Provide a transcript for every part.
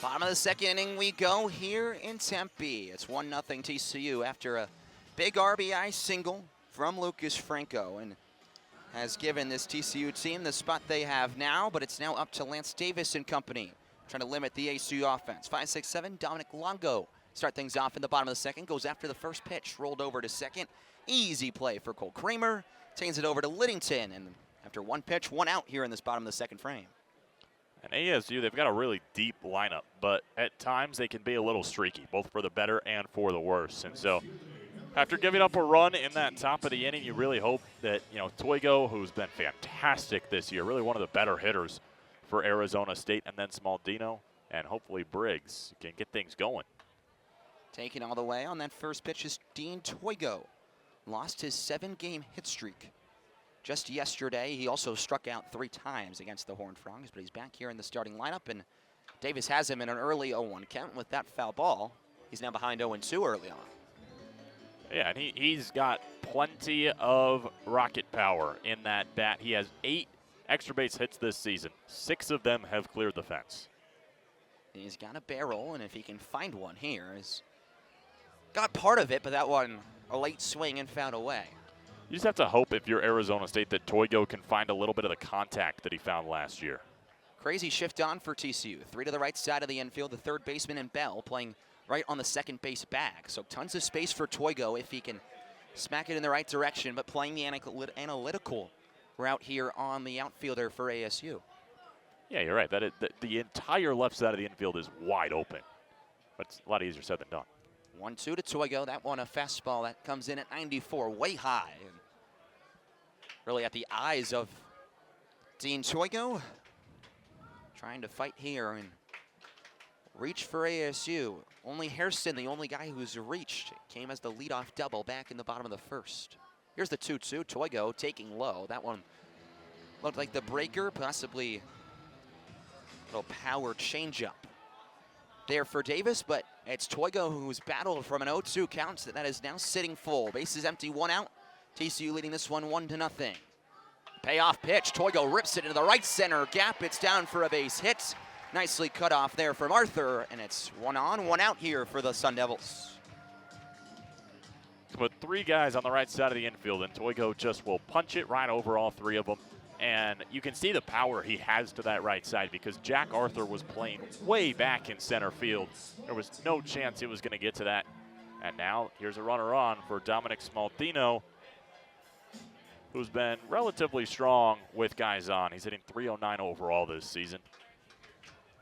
Bottom of the second inning we go here in Tempe. It's 1-0 TCU after a big RBI single from Lucas Franco, and has given this TCU team the spot they have now, but it's now up to Lance Davis and company, trying to limit the ASU offense. 5-6-7, Dominic Longo start things off in the bottom of the second, goes after the first pitch, rolled over to second. Easy play for Cole Kramer, tains it over to Liddington, and after one pitch, one out here in this bottom of the second frame. And ASU, they've got a really deep lineup, but at times they can be a little streaky, both for the better and for the worse. And so after giving up a run in that top of the inning, you really hope that, Toigo, who's been fantastic this year, really one of the better hitters for Arizona State, and then Smaldino, and hopefully Briggs can get things going. Taking all the way on that first pitch is Dean Toigo. Lost his 7-game hit streak just yesterday. He also struck out 3 times against the Horned Frogs, but he's back here in the starting lineup, and Davis has him in an early 0-1 count. With that foul ball, he's now behind 0-2 early on. Yeah, and he's got plenty of rocket power in that bat. He has 8 extra base hits this season. 6 of them have cleared the fence. He's got a barrel, and if he can find one here, he's got part of it, but that one a late swing and fouled away. You just have to hope, if you're Arizona State, that Toigo can find a little bit of the contact that he found last year. Crazy shift on for TCU. 3 to the right side of the infield. The third baseman and Bell playing right on the second base bag. So tons of space for Toigo if he can smack it in the right direction, but playing the analytical route here on the outfielder for ASU. Yeah, you're right. The entire left side of the infield is wide open. But it's a lot easier said than done. 1-2 to Toigo. That one a fastball that comes in at 94, way high. And really at the eyes of Dean Toigo. Trying to fight here and reach for ASU. Only Hairston, the only guy who's reached, came as the leadoff double back in the bottom of the first. Here's the 2-2. Toigo taking low. That one looked like the breaker, possibly a little power changeup there for Davis, but it's Toigo who's battled from an 0-2 count that is now sitting full. Bases empty, 1 out. TCU leading this one 1-0. Payoff pitch. Toigo rips it into the right center gap. It's down for a base hit. Nicely cut off there from Arthur, and it's 1 on, 1 out here for the Sun Devils. Put 3 guys on the right side of the infield, and Toigo just will punch it right over all 3 of them. And you can see the power he has to that right side, because Jack Arthur was playing way back in center field. There was no chance he was going to get to that. And now here's a runner on for Dominic Smaldino, who's been relatively strong with guys on. He's hitting .309 overall this season.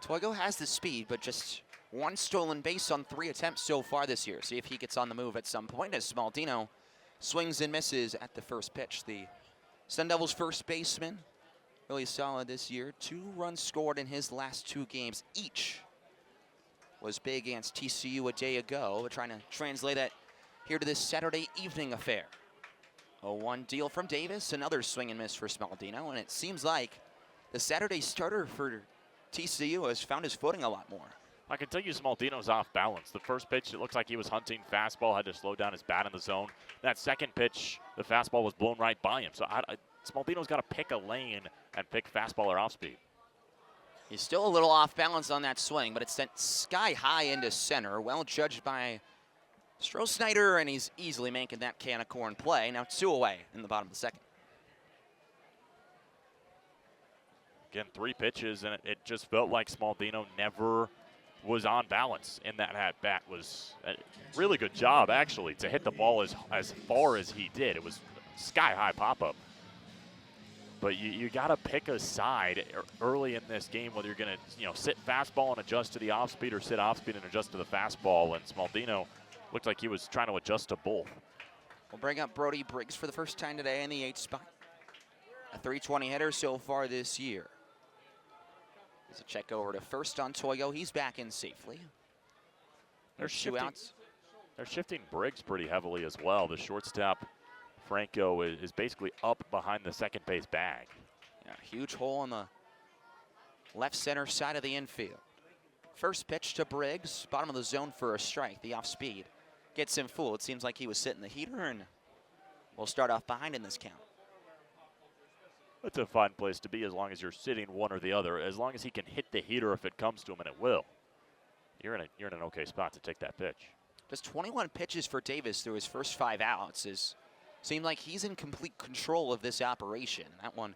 Toigo has the speed, but just 1 stolen base on 3 attempts so far this year. See if he gets on the move at some point as Smaldino swings and misses at the first pitch. The Sun Devils first baseman, really solid this year. 2 runs scored in his last 2 games each. Was big against TCU a day ago, but trying to translate that here to this Saturday evening affair. 0-1 deal from Davis, another swing and miss for Smaldino, and it seems like the Saturday starter for TCU has found his footing a lot more. I can tell you Smaldino's off balance. The first pitch, it looks like he was hunting fastball, had to slow down his bat in the zone. That second pitch, the fastball was blown right by him. So Smaldino's got to pick a lane and pick fastball or off speed. He's still a little off balance on that swing, but it's sent sky high into center. Well judged by Stroh-Snyder, and he's easily making that can of corn play. Now 2 away in the bottom of the second. Again, 3 pitches, and it just felt like Smaldino never was on balance in that at-bat. Was a really good job, actually, to hit the ball as far as he did. It was sky-high pop-up. But you got to pick a side early in this game, whether you're going to sit fastball and adjust to the off-speed, or sit off-speed and adjust to the fastball. And Smaldino looked like he was trying to adjust to both. We'll bring up Brody Briggs for the first time today in the 8th spot. A .320 hitter so far this year. There's a check over to first on Toigo. He's back in safely. They're 2 outs. They're shifting Briggs pretty heavily as well. The shortstop, Franco, is basically up behind the second base bag. Yeah, huge hole on the left center side of the infield. First pitch to Briggs, bottom of the zone for a strike. The off speed gets him full. It seems like he was sitting the heater, and we'll start off behind in this count. That's a fine place to be as long as you're sitting one or the other, as long as he can hit the heater if it comes to him, and it will. you're in an okay spot to take that pitch. Just 21 pitches for Davis through his first 5 outs. Seemed like he's in complete control of this operation. That one,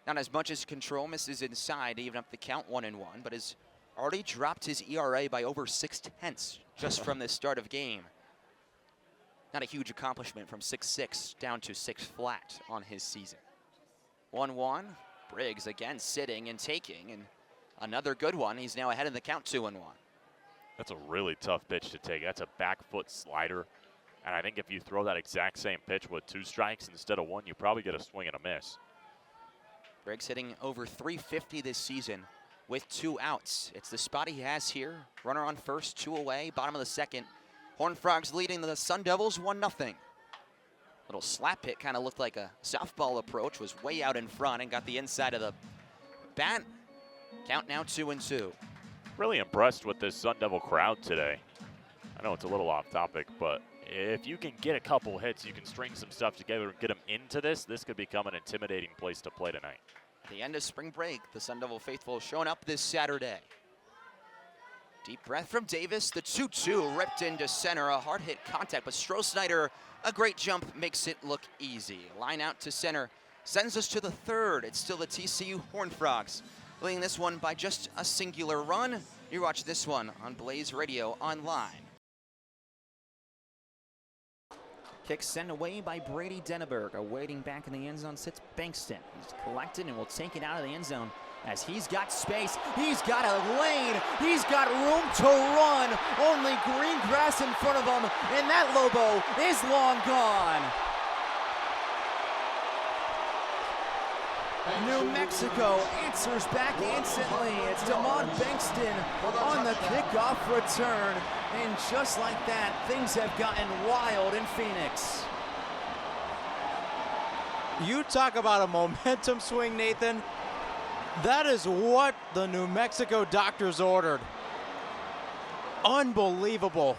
not as much as control, misses inside to even up the count 1-1, but has already dropped his ERA by over 0.6 just from this start of game. Not a huge accomplishment from 6.6 down to 6 flat on his season. 1-1, Briggs again sitting and taking, and another good one. He's now ahead in the count 2-1. That's a really tough pitch to take. That's a back foot slider. And I think if you throw that exact same pitch with 2 strikes instead of 1, you probably get a swing and a miss. Briggs hitting over 350 this season with 2 outs. It's the spot he has here. Runner on first, 2 away, bottom of the second. Horned Frogs leading the Sun Devils 1-0. Little slap hit, kind of looked like a softball approach, was way out in front and got the inside of the bat. Count now 2-2. Really impressed with this Sun Devil crowd today. I know it's a little off topic, but if you can get a couple hits, you can string some stuff together and get them into this could become an intimidating place to play tonight. At the end of spring break, the Sun Devil faithful showing up this Saturday. Deep breath from Davis. The 2-2 ripped into center. A hard hit contact, but Stroh-Snyder, a great jump, makes it look easy. Line out to center. Sends us to the third. It's still the TCU Horned Frogs, leading this one by just a singular run. You watch this one on Blaze Radio Online. Kick sent away by Brady Denneberg. Awaiting back in the end zone sits Bankston. He's collected and will take it out of the end zone as he's got space. He's got a lane. He's got room to run. Only green grass in front of him, and that Lobo is long gone. New Mexico answers back instantly. It's Damon Bankston on the kickoff return. And just like that, things have gotten wild in Phoenix. You talk about a momentum swing, Nathan. That is what the New Mexico doctors ordered. Unbelievable.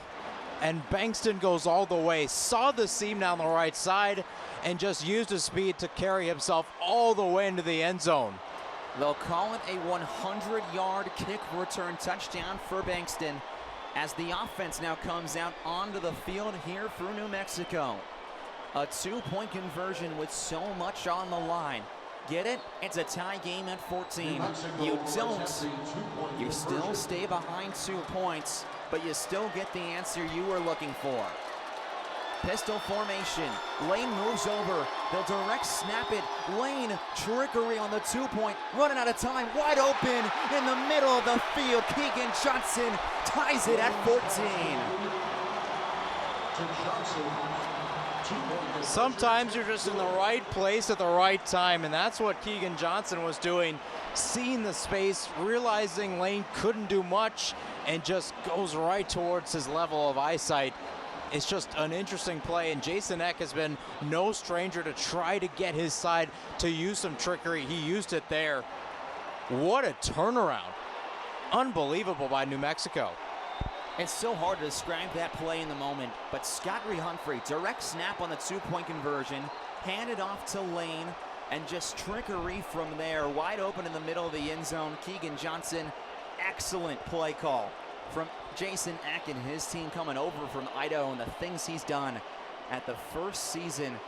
And Bankston goes all the way, saw the seam down the right side, and just used his speed to carry himself all the way into the end zone. They'll call it a 100-yard kick return touchdown for Bankston as the offense now comes out onto the field here for New Mexico. A 2-point conversion with so much on the line. Get it? It's a tie game at 14. You don't. You still stay behind 2 points, but you still get the answer you were looking for. Pistol formation. Lane moves over. They'll direct snap it. Lane, trickery on the 2-point. Running out of time. Wide open in the middle of the field. Keegan Johnson ties it at 14. Sometimes you're just in the right place at the right time, and that's what Keegan Johnson was doing. Seeing the space, realizing Lane couldn't do much, and just goes right towards his level of eyesight. It's just an interesting play, and Jason Eck has been no stranger to try to get his side to use some trickery. He used it there. What a turnaround. Unbelievable by New Mexico. It's so hard to describe that play in the moment, but Scott Humphrey, direct snap on the 2-point conversion, handed off to Lane, and just trickery from there, wide open in the middle of the end zone. Keegan Johnson, excellent play call from Jason Eck and his team coming over from Idaho, and the things he's done at the first season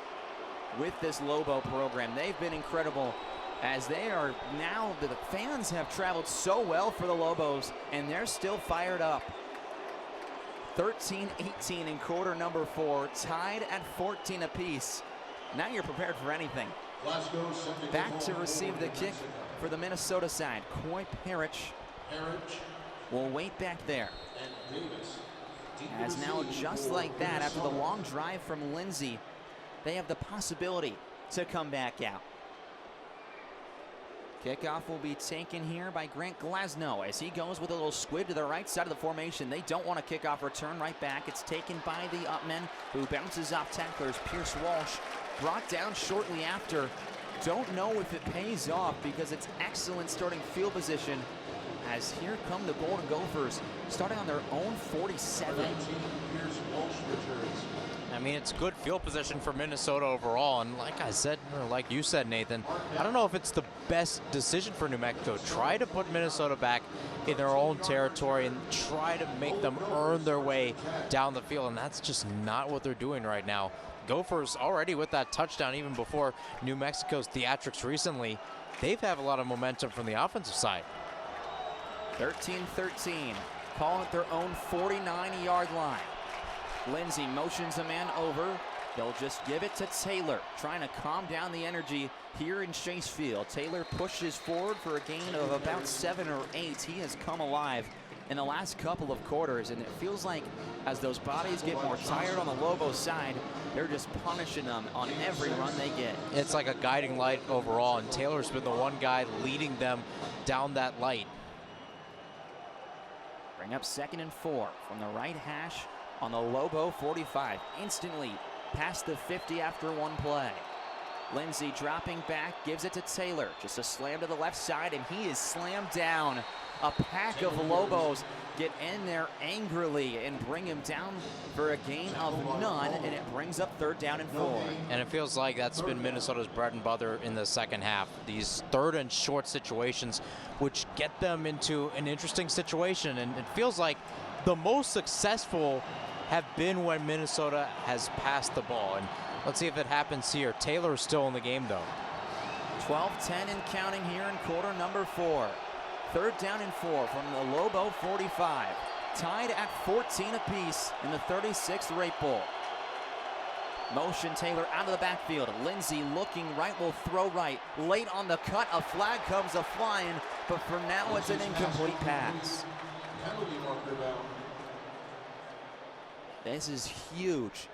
with this Lobo program. They've been incredible, as they are now, the fans have traveled so well for the Lobos, and they're still fired up. 13-18 in quarter number 4, tied at 14 apiece. Now you're prepared for anything. Back to receive the kick for the Minnesota side. Coy Parrish will wait back there. As now, just like that, after the long drive from Lindsay, they have the possibility to come back out. Kickoff will be taken here by Grant Glasnow as he goes with a little squib to the right side of the formation. They don't want a kickoff return. Right back. It's taken by the Upmen, who bounces off tacklers. Pierce Walsh brought down shortly after. Don't know if it pays off because it's excellent starting field position, as here come the Golden Gophers starting on their own 47. I mean, it's good field position for Minnesota overall. And like I said, or like you said, Nathan, I don't know if it's the best decision for New Mexico. Try to put Minnesota back in their own territory and try to make them earn their way down the field. And that's just not what they're doing right now. Gophers already with that touchdown, even before New Mexico's theatrics recently. They've had a lot of momentum from the offensive side. 13-13, calling it their own 49-yard line. Lindsey motions a man over. They'll just give it to Taylor, trying to calm down the energy here in Chase Field. Taylor pushes forward for a gain of about 7 or 8. He has come alive in the last couple of quarters, and it feels like as those bodies get more tired on the Lobos side, they're just punishing them on every run they get. It's like a guiding light overall, and Taylor's been the one guy leading them down that light. Bring up 2nd and 4 from the right hash on the Lobo 45. Instantly past the 50 after one play. Lindsey dropping back, gives it to Taylor. Just a slam to the left side, and he is slammed down. A pack of Lobos get in there angrily and bring him down for a gain of none, and it brings up 3rd down and 4. And it feels like that's been Minnesota's bread and butter in the second half. These 3rd and short situations, which get them into an interesting situation. And it feels like the most successful have been when Minnesota has passed the ball. And let's see if it happens here. Taylor's still in the game, though. 12-10 and counting here in quarter number 4. 3rd down and 4 from the Lobo 45. Tied at 14 apiece in the 36th rate bowl. Motion Taylor out of the backfield. Lindsey looking right, will throw right. Late on the cut, a flag comes a-flying, but for now it's an incomplete pass. This is huge.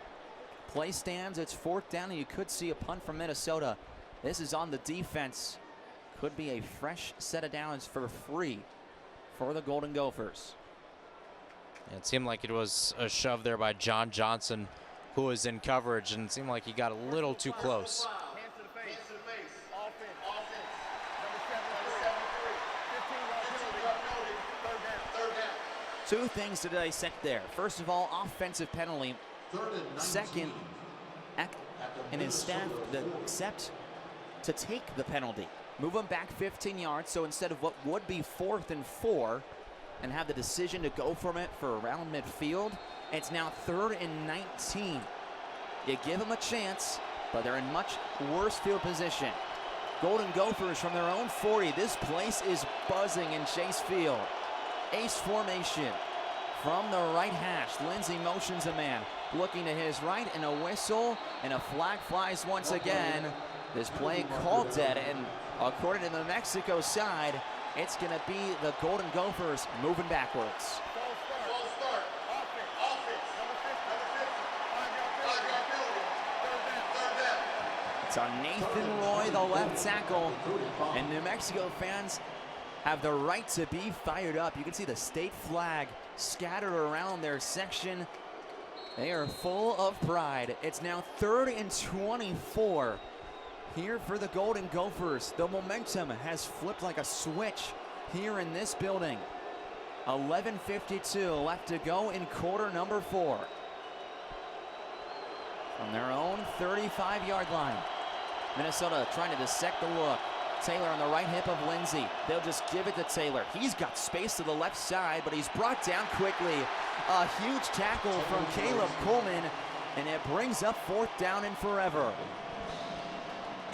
Play stands, it's 4th down, and you could see a punt from Minnesota. This is on the defense. Could be a fresh set of downs for free for the Golden Gophers. It seemed like it was a shove there by John Johnson, who was in coverage, and it seemed like he got a little too close. Two things to dissect there. First of all, offensive penalty. Second, and his staff accept to take the penalty. Move them back 15 yards, so instead of what would be 4th and 4 and have the decision to go from it for around midfield, it's now 3rd and 19. You give them a chance, but they're in much worse field position. Golden Gophers from their own 40. This place is buzzing in Chase Field. Ace formation from the right hash. Lindsey motions a man. Looking to his right, and a whistle, and a flag flies once again. This play called dead, and according to the Mexico side, it's going to be the Golden Gophers moving backwards. It's on Nathan Roy, the left tackle, and New Mexico fans have the right to be fired up. You can see the state flag scattered around their section. They are full of pride. It's now 3rd and 24 here for the Golden Gophers. The momentum has flipped like a switch here in this building. 11:52 left to go in quarter number 4. From their own 35-yard line. Minnesota trying to dissect the look. Taylor on the right hip of Lindsey. They'll just give it to Taylor. He's got space to the left side, but he's brought down quickly. A huge tackle from Caleb Coleman, and it brings up 4th down and forever.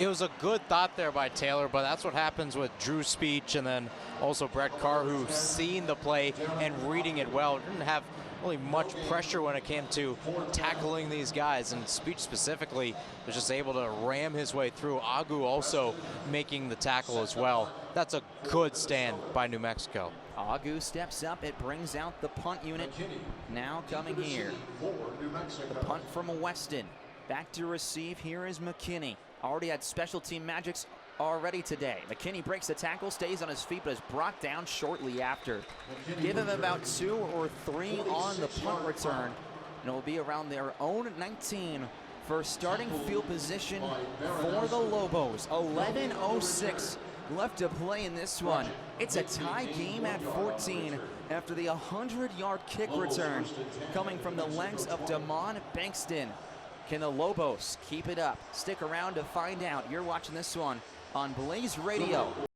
It was a good thought there by Taylor, but that's what happens with Drew Speech and then also Brett Carr, who's seen the play and reading it well. Didn't have really much pressure when it came to tackling these guys, and Speech specifically was just able to ram his way through. Agu also making the tackle as well. That's a good stand by New Mexico. Agu steps up. It brings out the punt unit. Now coming here. The punt from Weston. Back to receive. Here is McKinney. Already had special team magics already today. McKinney breaks the tackle, stays on his feet, but is brought down shortly after. Give him about 2 or 3 on the punt return, and it will be around their own 19 for starting field position for the Lobos. 11:06 left to play in this one. It's a tie game at 14 after the 100-yard kick return coming from the legs of Damon Bankston. Can the Lobos keep it up? Stick around to find out. You're watching this one on Blaze Radio.